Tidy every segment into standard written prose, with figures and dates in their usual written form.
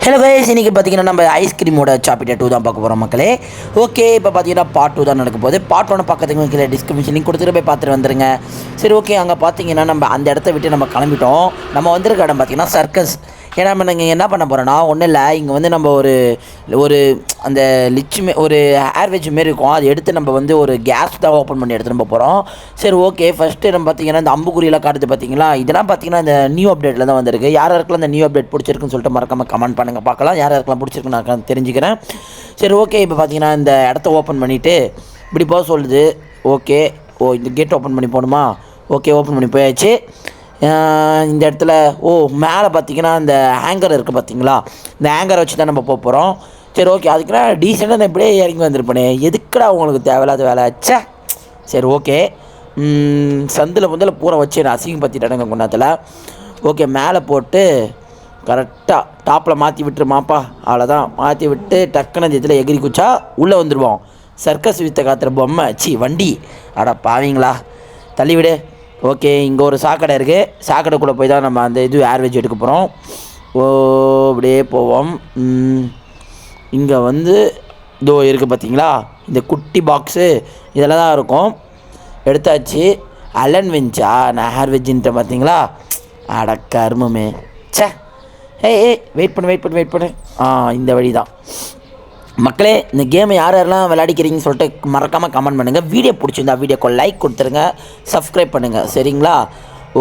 Hello guys, இன்றைக்கி பார்த்தீங்கன்னா நம்ம ஐஸ்கிரீமோட சாப்பிட்டர் 2 தான் பார்க்க போகிறோம் மக்களே. ஓகே, இப்போ பார்த்தீங்கன்னா பார்ட் 2 தான் நடக்க போகுது. பார்ட் 1 பார்க்கறதுக்கு கீழே டிஸ்கிரிப்ஷன் லிங்க் கொடுத்துட்டு போய் பார்த்துட்டு வந்துருங்க. சரி, ஓகே. அங்கே பார்த்தீங்கன்னா நம்ம அந்த இடத்த விட்டு நம்ம கிளம்பிட்டோம். நம்ம வந்திருக்க இடம் பார்த்தீங்கன்னா சர்க்கஸ். ஏன்னா நம்ம நீங்கள் என்ன பண்ண போகிறோன்னா, ஒன்றும் இல்லை, இங்கே வந்து நம்ம ஒரு அந்த லிச்சுமே ஒரு ஏர்வேஜ் மாரி இருக்கும், அதை எடுத்து நம்ம வந்து ஒரு கேஸ் தான் ஓப்பன் பண்ணி எடுத்துகிட்டு போகிறோம். சரி, ஓகே. ஃபஸ்ட்டு நம்ம பார்த்தீங்கன்னா இந்த அம்புக்குறியெல்லாம் காட்டுது பார்த்தீங்களா, இதெல்லாம் பார்த்தீங்கன்னா இந்த நியூ அப்டேட்டில் தான் வந்திருக்கு. யாருக்கெல்லாம் இந்த நியூ அப்டேட் பிடிச்சிருக்குன்னு சொல்லிட்டு மறக்காமல் கமெண்ட் பண்ணுங்கள், பார்க்கலாம். யாருக்கெல்லாம் பிடிச்சிருக்குன்னு நான் தெரிஞ்சுக்கிறேன். சரி, ஓகே. இப்போ பார்த்தீங்கன்னா இந்த இடத்த ஓப்பன் பண்ணிவிட்டு இப்படி போக சொல்லுது. ஓகே. இந்த கேட் ஓப்பன் பண்ணி போகணுமா? ஓகே, ஓப்பன் பண்ணி போயாச்சு. இந்த இடத்துல மேலே பார்த்தீங்கன்னா இந்த ஹேங்கர் இருக்குது பார்த்தீங்களா, இந்த ஹேங்கரை வச்சு தான் நம்ம போக போகிறோம். சரி, ஓகே. அதுக்குன்னா டீசெண்டாக நான் இப்படியே இறங்கி வந்திருப்பேனே, எதுக்குடா உங்களுக்கு தேவையில்லாத வேலை ஆச்சா? சரி, ஓகே. சந்தில் பூரா வச்சு நான் அசிங்கப்படுத்திட்டேங்க குன்னத்தில். ஓகே, மேலே போட்டு கரெக்டாக டாப்பில் மாற்றி விட்டுருமாப்பா, அவ்வளோதான். மாற்றி விட்டு டக்குன்னு இதில் எகிரி குச்சா உள்ளே வந்துடுவோம். சர்க்கஸ் வித்த காத்துற பொம்மை வண்டி. அடா பாவீங்களா, தள்ளிவிடு. ஓகே, இங்கே ஒரு சாக்கடை இருக்குது. சாக்கடைக்குள்ளே போய் தான் நம்ம அந்த ஏர்வேஜ் எடுக்க போகிறோம். அப்படியே போவோம். இங்கே வந்து இதோ இருக்குது பார்த்தீங்களா, இந்த குட்டி பாக்ஸு இதெல்லாம் தான் இருக்கும். எடுத்தாச்சு. அலன் வெஞ்சா, நான் ஏர்வேஜ்ன்ட்டு பார்த்தீங்களா, அட கருமமே. ஏய் வெயிட் பண்ணு. இந்த வழி தான் மக்களே. இந்த கேமை யாரெல்லாம் விளையாடிக்கிறீங்கன்னு சொல்லிட்டு மறக்காமல் கமெண்ட் பண்ணுங்கள். வீடியோ பிடிச்சிருந்தா வீடியோக்கு லைக் கொடுத்துருங்க, சப்ஸ்கிரைப் பண்ணுங்கள், சரிங்களா?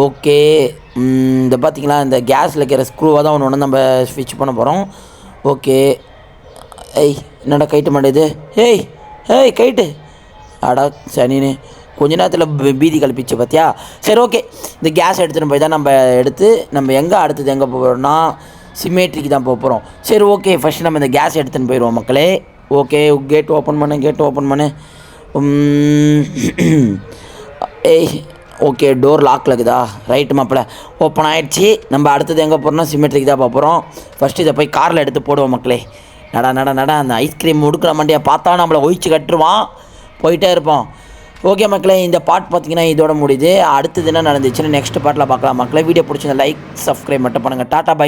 ஓகே. இந்த பார்த்தீங்களா, இந்த கேஸில் இருக்கிற ஸ்க்ரூவாக தான் ஒன்று நம்ம ஸ்விட்ச் பண்ண போகிறோம். ஓகே. என்னடா கைட்டு மாட்டேது? ஏய் கைட்டு. அடா சனின்னு கொஞ்ச நேரத்தில் பீதி கழிப்பிச்சு பார்த்தியா? சரி, ஓகே. இந்த கேஸ் எடுத்துகிட்டு போய் தான் நம்ம எங்கே அடுத்தது எங்கே போகிறோம்னா சிமெட்ரிக்கு தான் போக போகிறோம். சரி, ஓகே. ஃபஸ்ட்டு நம்ம இந்த கேஸ் எடுத்துன்னு போயிடுவோம் மக்களே. ஓகே, கேட் ஓப்பன் பண்ணு. ஓகே, டோர் லாக்கில் இருக்குதா? ரைட்டு மாப்பிள்ள, ஓப்பன் ஆகிடுச்சி. நம்ம அடுத்தது எங்கே போகிறோம்னா சிமெட்ரிக்கு தான் போக போகிறோம். ஃபஸ்ட்டு இதை போய் காரில் எடுத்து போடுவோம் மக்களே. நட அந்த ஐஸ்கிரீம் உடுக்கிற மண்டியை பார்த்தா நம்மளை ஒழிச்சு கட்டுருவான். போயிட்டே இருப்போம். ஓகே மக்களே, இந்த பார்ட் பார்த்தீங்கன்னா இதோட முடியுது. அடுத்தது என்ன நடந்துச்சுன்னு நெக்ஸ்ட் பார்ட்டில் பார்க்கலாம் மக்களே. வீடியோ பிடிச்சிருந்த லைக் சப்ஸ்கிரைப் மட்டும் பண்ணுங்கள். Tata by.